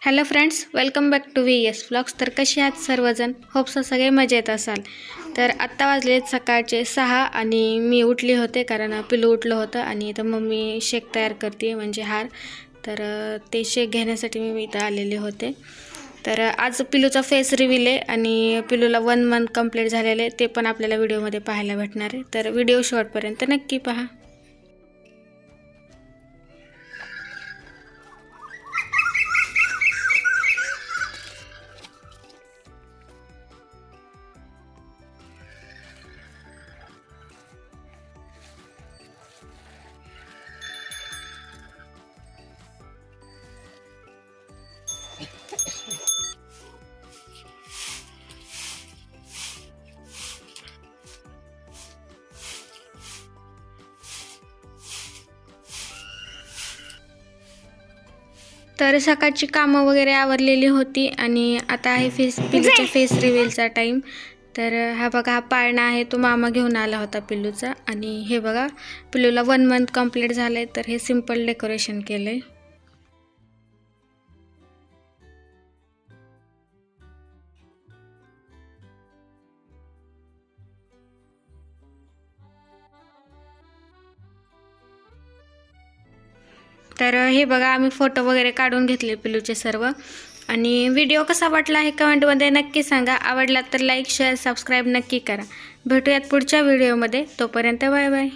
Hello friends, welcome back to VS vlogs. तर कसे आहात सर्वजण? होप्स सगळे मजेत असाल. तर आत्ता वाजले सकाळचे 6 आणि मी उठले होते कारण पिलू उठलं होतं आणि इथं मम्मी शेक तयार करते म्हणजे हार. तर ते शेक घेण्यासाठी मी इथं आलेले होते. तर आज पिलूचा फेस रिव्हील आहे आणि पिलूला 1 मंथ कंप्लीट झालेले ते पण आपल्याला व्हिडिओमध्ये पाहायला भेटणार आहे. तर व्हिडिओ शेवटपर्यंत नक्की पहा. तर सकाळची कामं वगैरे आवरलेली होती आणि आता आहे पिलूच्या फेस रिव्हीलचा टाईम. तर हा बघा, हा पाळणा आहे तो मामा घेऊन आला होता पिलूचा. आणि हे बघा, पिलूला 1 मंथ कंप्लीट झाले तर हे सिम्पल डेकोरेशन केलं आहे. तर हे बघा, आम्ही फोटो वगैरे काढून घेतले पिलूचे सर्व. आणि व्हिडिओ कसा वाटला आहे कमेंटमध्ये नक्की सांगा. आवडला तर लाईक शेअर सबस्क्राईब नक्की करा. भेटूयात पुढच्या व्हिडिओमध्ये. तोपर्यंत बाय बाय.